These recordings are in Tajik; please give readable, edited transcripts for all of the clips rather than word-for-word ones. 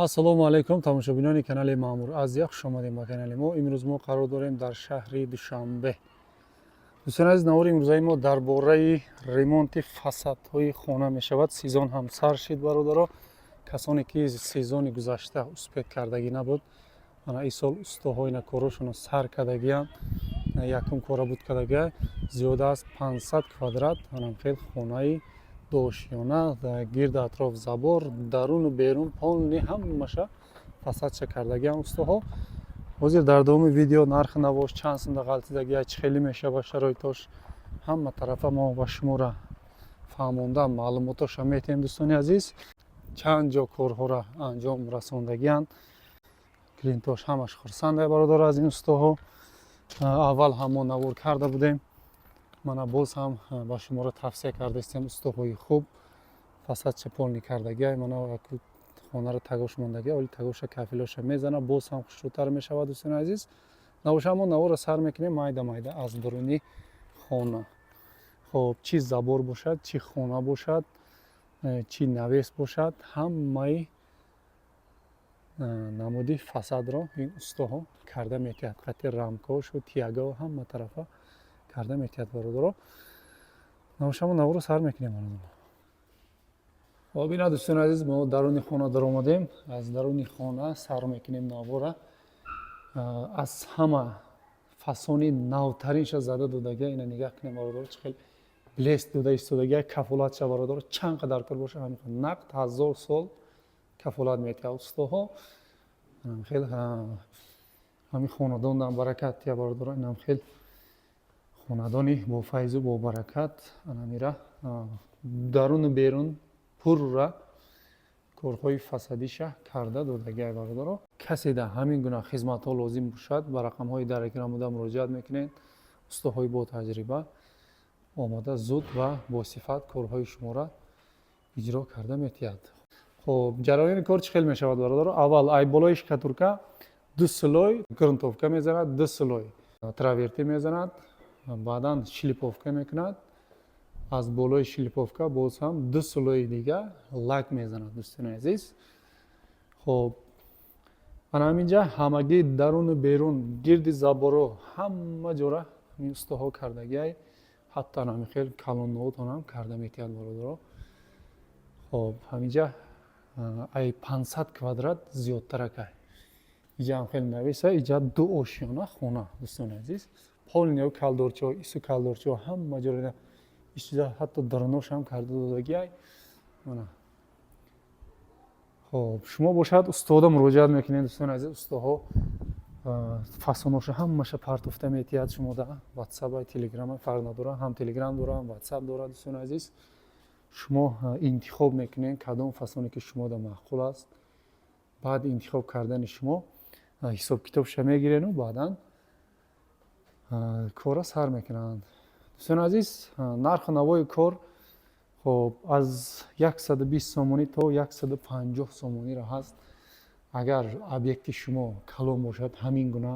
ассалому алайкум тамошобинони канали маъмур азия, хуш омадед ба канали мо. Имрӯз мо қарор дорем дар шаҳри Душанбе. дӯстони азиз, навори имрӯзаи мо дар бораи ремонти фасадҳои хона мешавад. Сезон ҳам сар шид бародаро. Касоне ки сезони гузашта успеҳ кардагӣ набуд, ана ин сол устоҳои корашонро сар кардагиянд. Якум кора буд кардагия зиёда аз 500 квадрат анамхел хонаи доошёна, гирду атроф забор, даруну берун полни ҳамаша фасадша кардагиянд устоҳо. ҳозир дар давоми видео нархи навош чанд сум ғалтидагия, чӣ хеле мешавад шароитош, ҳама тарафа мо ба шуморо фаҳмонда маълумотоша метиҳем. дӯстони азиз, чанд ҷо корҳоро анҷом расондагиянд. клиентош ҳамаш хурсанда бародаро аз ин устоҳо. аввал ҳам мо навор карда будем, мана боз ҳам ба шуморо тавсия карда истем устоҳои хуб фасадша полни кардагия. мана хонаро тагош мондагия, оли тагоша кафилоша мезана, боз ҳам хушрӯтар мешавад. дӯстони азиз, навоша мо наворро сар мекунем майда майда аз дуруни хона. хоб чӣ забор бошад, чӣ хона бошад, чӣ навес бошад, ҳамаи намуди фасадро ин устоҳо карда метиҳад. хати рамкошу тиягао ҳама тарафа карда метиҳад бародаро. навоша мо наворро сар мекунем бародаро. хоб ина дӯстони азиз, мо даруни хона даромадем. аз даруни хона сар мекунем навора. аз ҳама фасони навтаринша зада додагия. ина нигаҳ кунем бародаро, чӣ хел блест дода истодагия. кафолатша бародаро чанд қадар пул боша, нақд 1000 сол кафолат метиҳад устоҳо. хел ҳамин хонадонам баракат тия бародаро. инам хел хонадони бо файзу бо баракат. анамира даруну берун пурра корҳои фасадиша карда додагия бародаро. касе да ҳамин гуна хизматҳо лозим бошад, ба рақамҳои дар экран буда муроҷиат мекунед. устоҳои бо таҷриба омода зуд ва босифат корҳои шуморо иҷро карда метиҳад. хоб ҷараёни кор чӣ хел мешавад бародаро? аввал ай болои шкатурка 2 слой грунтовка мезанад, 2 слой траверти мезанад, баъдан шлиповка мекунад. аз болои шлиповка боз ҳам 2 слои дига лак мезанад. дӯстони азиз, хоб ана ҳаминҷа ҳамагӣ даруну берун гирди заборо ҳама ҷора ин устоҳо кардагиай. ҳатто ана хел калонновутонам карда метиҳад бародаро. хоб ҳаминҷа ай 500 квадрат зиёдтаракай. иҷа ҳам хел навеса, иҷа 2 ошёна хона. дӯстони азиз, полнио калдорчиҳо, ису калдорчиҳо ҳама ҷора ишҷа ҳатто дарунош ҳам карда додагиай. мана хоб шумо бошад устода муроҷиат мекунед. дӯстони азиз, устоҳо фасоноша ҳамаша партофта метиҳад. шумо да ватсап, телеграм фарқ надорад, ҳам телеграм дорад, ватсап дорад. дӯстони азиз, шумо интихоб мекунед кадом фасоне ки шумо да маъқул аст. баъди интихоб кардани шумо ҳисоб китобша мегирену баъдан кора сар мекунанд. дӯстони азиз, нарху навои кор хоб аз 120 сомонӣ то 150 сомониро ҳаст. агар объекти шумо калон бошад, ҳамин гуна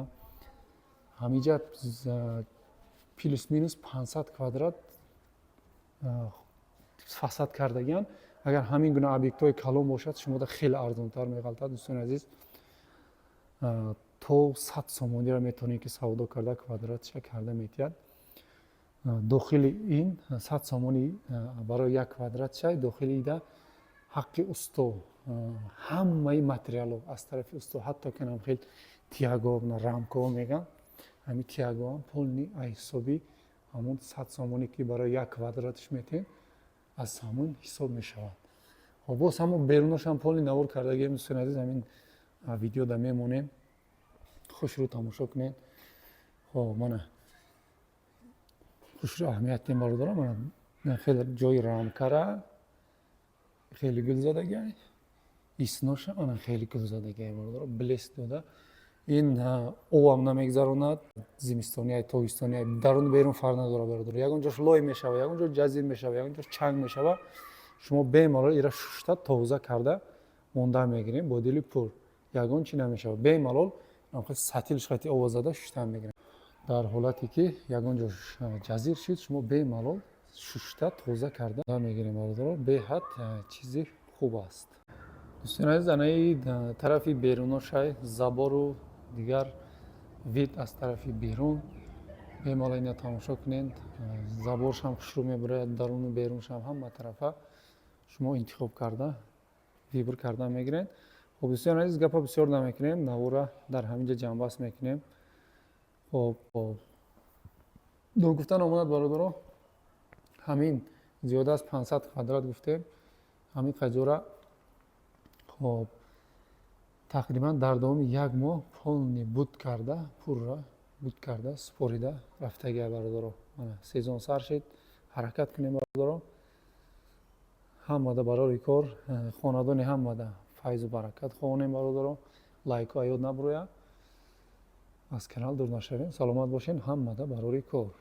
ҳамиҷа плюс минус 500 квадрат фасад кардагиянд. агар ҳамин гуна объектҳои калон бошад, шумода хеле арзонтар меғалтад. дӯстони азиз, то 100 сомониро метавонед ки савдо карда квадратша карда метиҳад. дохили ин 100 сомонӣ барои як квадратша, дохили ида ҳаққи усто ҳамаи материалҳо аз тарафи усто, ҳатто ки нам хел тияго рамкао меган, ҳамин тияго ҳам полни айҳисоби ҳамон 100 сомонӣ ки барои як квадратш метиҳем, аз ҳамон ҳисоб мешавад. боз ҳамон берунош ҳам полни навор кардагием. дӯстони азиз, ҳамин видеода мемонем, хушрӯ тамошо кунед. хоб мана хушрӯ аҳамият дем бародаро. мана хеле ҷои рамкара хеле гул задагиай, исноша ана хеле гул задагиай бародаро, блест дода. ин овам намегзаронад, зимистониай тобистониай дарун берун фарқ надорад бародаро. ягон ҷош лой мешава, ягон ҷош ҷазир мешава, ягон ҷош чанг мешава. шумо бемалол ира шушта тоза карда монда мегирем бо дили пур. ягон чӣ намешава. бемалол сатилш хати овозада шушта мегирем. дар ҳолате ки ягон ҷош ҷазир шид, шумо бемалол шушта тоза карда мегирем бародаро. беҳад чизи хуб аст. дӯстон азиз, анаи тарафи беруно шай забору дигар вид аз тарафи берун бемалол ина тамошо кунед. Заборшам хушрӯ мебарад, даруну беруншам ҳама тарафа шумо интихоб карда вибр карда мегиред. хоб дӯстон азиз, гапа бисёр намекунем, навора дар ҳаминҷа ҷамъбаст мекунем. хоб до гуфтан омадад бародаро, ҳамин зиёда аз 500 квадрат гуфтем. ҳамин фаҷора хоб тақрибан дар давоми 1 моҳ полни буд карда, пурра буд карда, супорида рафтагия бародаро. Мана сезон сар шид, ҳаракат кунем бародаро. ҳамада барори кор, хонадони ҳамада файзу баракат хоҳонем бародаро. лайку ҳаёт набурояд. аз канал дур нашавем. Саломат бошед. ҳамада барори кор.